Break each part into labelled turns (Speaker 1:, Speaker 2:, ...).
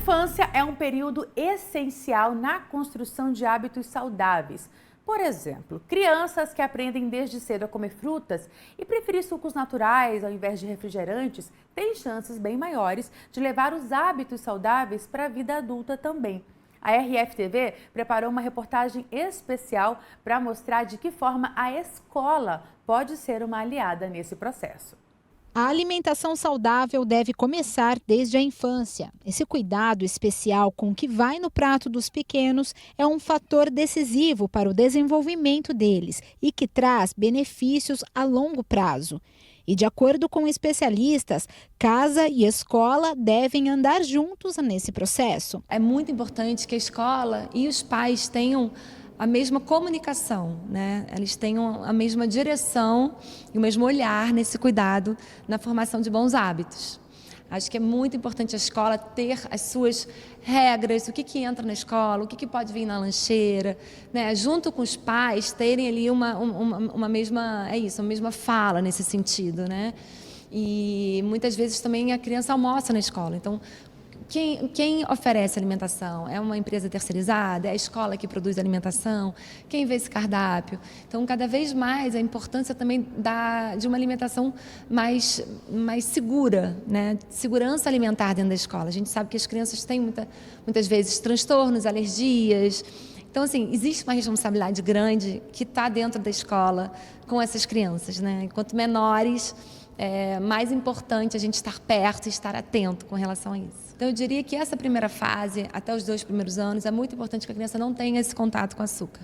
Speaker 1: infância é um período essencial na construção de hábitos saudáveis. Por exemplo, crianças que aprendem desde cedo a comer frutas e preferir sucos naturais ao invés de refrigerantes têm chances bem maiores de levar os hábitos saudáveis para a vida adulta também. A RFTV preparou uma reportagem especial para mostrar de que forma a escola pode ser uma aliada nesse processo.
Speaker 2: A alimentação saudável deve começar desde a infância. Esse cuidado especial com o que vai no prato dos pequenos é um fator decisivo para o desenvolvimento deles e que traz benefícios a longo prazo. E de acordo com especialistas, casa e escola devem andar juntos nesse processo.
Speaker 3: É muito importante que a escola e os pais tenham a mesma comunicação, né? Eles tenham a mesma direção e o mesmo olhar nesse cuidado na formação de bons hábitos. Acho que é muito importante a escola ter as suas regras, o que entra na escola, o que pode vir na lancheira, né? Junto com os pais terem ali uma mesma fala nesse sentido, né? E muitas vezes também a criança almoça na escola, então quem oferece alimentação? É uma empresa terceirizada? É a escola que produz alimentação? Quem vê esse cardápio? Então, cada vez mais, a importância também de uma alimentação mais segura, né? Segurança alimentar dentro da escola. A gente sabe que as crianças têm muitas vezes transtornos, alergias. Então, assim, existe uma responsabilidade grande que está dentro da escola com essas crianças, né? Quanto menores, é mais importante a gente estar perto e estar atento com relação a isso. Então, eu diria que essa primeira fase, até os 2 primeiros anos, é muito importante que a criança não tenha esse contato com açúcar.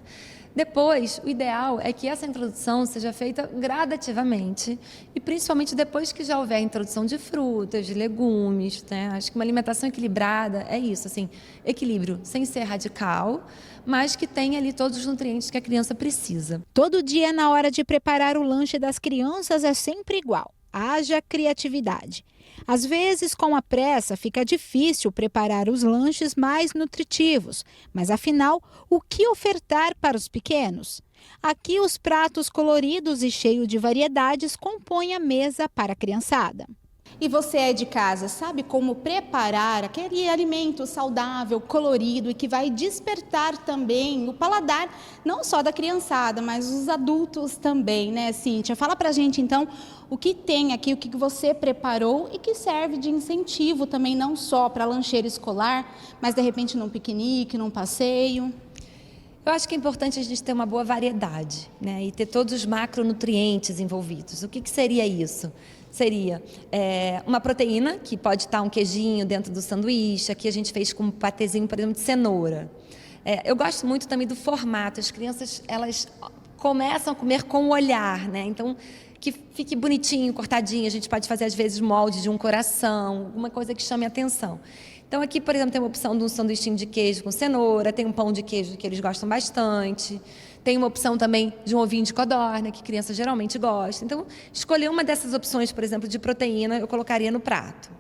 Speaker 3: Depois, o ideal é que essa introdução seja feita gradativamente e principalmente depois que já houver a introdução de frutas, de legumes, né? Acho que uma alimentação equilibrada é isso, assim, equilíbrio, sem ser radical, mas que tenha ali todos os nutrientes que a criança precisa.
Speaker 2: Todo dia, na hora de preparar o lanche das crianças, é sempre igual. Haja criatividade. Às vezes, com a pressa, fica difícil preparar os lanches mais nutritivos. Mas, afinal, o que ofertar para os pequenos? Aqui, os pratos coloridos e cheios de variedades compõem a mesa para a criançada.
Speaker 4: E você é de casa, sabe como preparar aquele alimento saudável, colorido e que vai despertar também o paladar, não só da criançada, mas os adultos também, né, Cíntia? Fala pra gente, então, o que tem aqui, o que você preparou e que serve de incentivo também, não só para a lancheira escolar, mas, de repente, num piquenique, num passeio.
Speaker 3: Eu acho que é importante a gente ter uma boa variedade, né, e ter todos os macronutrientes envolvidos. O que seria isso? Seria uma proteína, que pode estar um queijinho dentro do sanduíche. Aqui a gente fez com um patezinho, por exemplo, de cenoura. Eu gosto muito também do formato. As crianças, elas começam a comer com o olhar, né? Então, que fique bonitinho, cortadinho. A gente pode fazer, às vezes, molde de um coração, alguma coisa que chame a atenção. Então, aqui, por exemplo, tem uma opção de um sanduichinho de queijo com cenoura, tem um pão de queijo que eles gostam bastante. Tem uma opção também de um ovinho de codorna, que criança geralmente gosta. Então, escolher uma dessas opções, por exemplo, de proteína, eu colocaria no prato.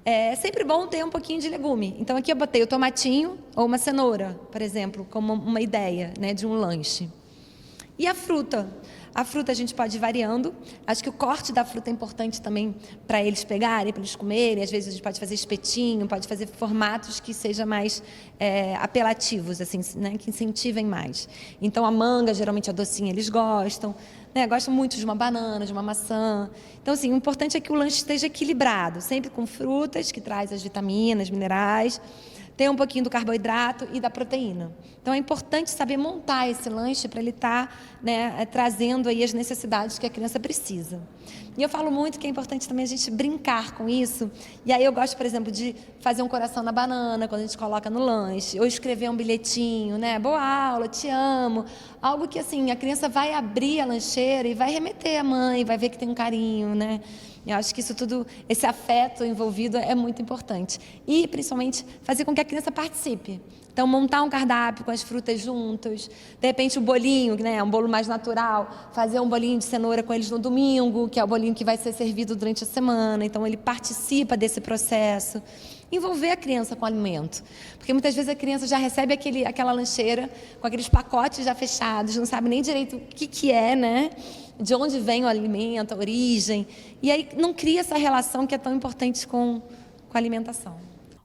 Speaker 3: É sempre bom ter um pouquinho de legume. Então, aqui eu botei o tomatinho ou uma cenoura, por exemplo, como uma ideia, né, de um lanche. E a fruta? A fruta a gente pode ir variando. Acho que o corte da fruta é importante também para eles pegarem, para eles comerem. Às vezes a gente pode fazer espetinho, pode fazer formatos que sejam mais apelativos, assim, né, que incentivem mais. Então a manga, geralmente a docinha, eles gostam. Né, gostam muito de uma banana, de uma maçã. Então, assim, o importante é que o lanche esteja equilibrado, sempre com frutas, que traz as vitaminas, minerais. Tem um pouquinho do carboidrato e da proteína. Então, é importante saber montar esse lanche para ele estar, né, trazendo aí as necessidades que a criança precisa. E eu falo muito que é importante também a gente brincar com isso. E aí eu gosto, por exemplo, de fazer um coração na banana quando a gente coloca no lanche, ou escrever um bilhetinho, né? Boa aula, te amo. Algo que, assim, a criança vai abrir a lancheira e vai remeter à mãe, vai ver que tem um carinho, né? Eu acho que isso tudo, esse afeto envolvido é muito importante. E, principalmente, fazer com que a criança participe. Então, montar um cardápio com as frutas juntos. De repente, o bolinho, né, um bolo mais natural. Fazer um bolinho de cenoura com eles no domingo, que é o bolinho que vai ser servido durante a semana. Então, ele participa desse processo. Envolver a criança com o alimento. Porque muitas vezes a criança já recebe aquela lancheira com aqueles pacotes já fechados, não sabe nem direito o que é, né? De onde vem o alimento, a origem. E aí não cria essa relação que é tão importante com a alimentação.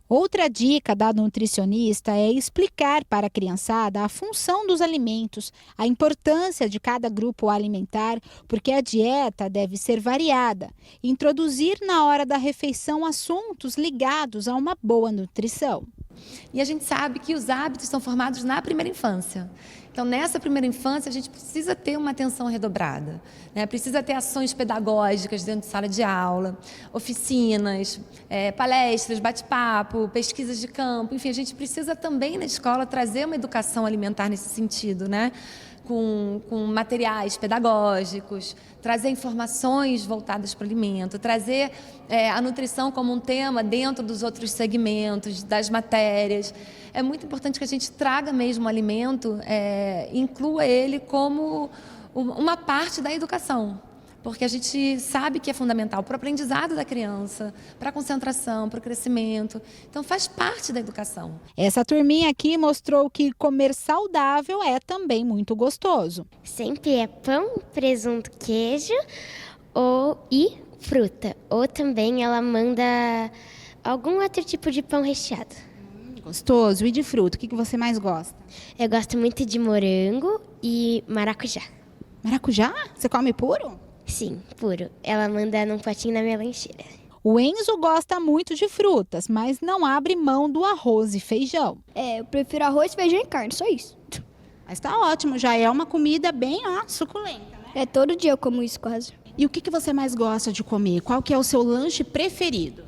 Speaker 2: Outra dica da nutricionista é explicar para a criançada a função dos alimentos, a importância de cada grupo alimentar, porque a dieta deve ser variada. Introduzir na hora da refeição assuntos ligados a uma boa nutrição.
Speaker 3: E a gente sabe que os hábitos são formados na primeira infância. Então, nessa primeira infância, a gente precisa ter uma atenção redobrada, né? Precisa ter ações pedagógicas dentro de sala de aula, oficinas, palestras, bate-papo, pesquisas de campo. Enfim, a gente precisa também na escola trazer uma educação alimentar nesse sentido, né? Com materiais pedagógicos, trazer informações voltadas para o alimento, trazer a nutrição como um tema dentro dos outros segmentos, das matérias. É muito importante que a gente traga mesmo o alimento, inclua ele como uma parte da educação, porque a gente sabe que é fundamental para o aprendizado da criança, para a concentração, para o crescimento. Então, faz parte da educação.
Speaker 2: Essa turminha aqui mostrou que comer saudável é também muito gostoso.
Speaker 5: Sempre é pão, presunto, queijo e fruta. Ou também ela manda algum outro tipo de pão recheado.
Speaker 2: Gostoso. E de fruta, o que você mais gosta?
Speaker 5: Eu gosto muito de morango e maracujá.
Speaker 2: Maracujá? Você come puro?
Speaker 5: Sim, puro. Ela manda num potinho na minha lancheira.
Speaker 2: O Enzo gosta muito de frutas, mas não abre mão do arroz e feijão.
Speaker 6: Eu prefiro arroz, feijão e carne, só isso.
Speaker 2: Mas tá ótimo, já é uma comida bem suculenta, né?
Speaker 6: Todo dia eu como isso quase.
Speaker 2: E o que você mais gosta de comer? Qual que é o seu lanche preferido?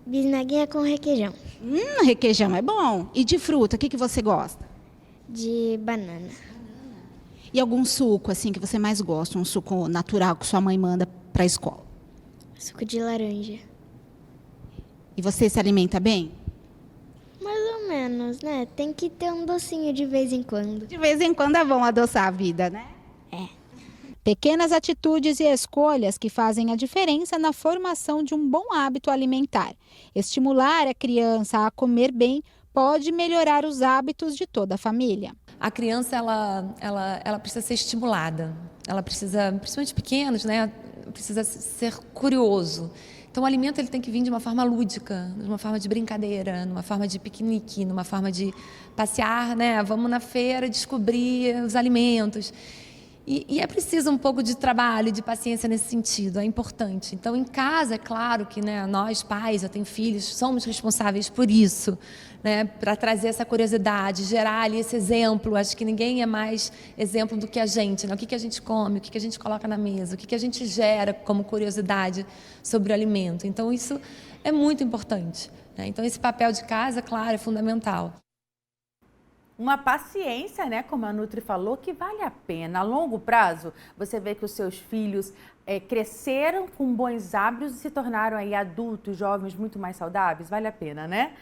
Speaker 5: Bisnaguinha com requeijão.
Speaker 2: Requeijão é bom. E de fruta, o que você gosta?
Speaker 5: De banana.
Speaker 2: E algum suco assim que você mais gosta? Um suco natural que sua mãe manda para a escola?
Speaker 5: Suco de laranja.
Speaker 2: E você se alimenta bem?
Speaker 5: Mais ou menos, né? Tem que ter um docinho de vez em quando.
Speaker 2: De vez em quando é bom adoçar a vida, né?
Speaker 5: É.
Speaker 2: Pequenas atitudes e escolhas que fazem a diferença na formação de um bom hábito alimentar. Estimular a criança a comer bem pode melhorar os hábitos de toda a família.
Speaker 3: A criança, ela precisa ser estimulada. Ela precisa, principalmente pequenos, né? Precisa ser curioso. Então, o alimento ele tem que vir de uma forma lúdica, de uma forma de brincadeira, numa forma de piquenique, numa forma de passear, né? Vamos na feira descobrir os alimentos. E é preciso um pouco de trabalho, de paciência nesse sentido, é importante. Então, em casa, é claro que, né, nós, pais, eu tenho filhos, somos responsáveis por isso, né, para trazer essa curiosidade, gerar ali esse exemplo. Acho que ninguém é mais exemplo do que a gente, né? O que a gente come, o que a gente coloca na mesa, o que a gente gera como curiosidade sobre o alimento. Então, isso é muito importante, né? Então, esse papel de casa, claro, é fundamental.
Speaker 1: Uma paciência, né, como a Nutri falou, que vale a pena. A longo prazo, você vê que os seus filhos cresceram com bons hábitos e se tornaram aí adultos, jovens muito mais saudáveis, vale a pena, né?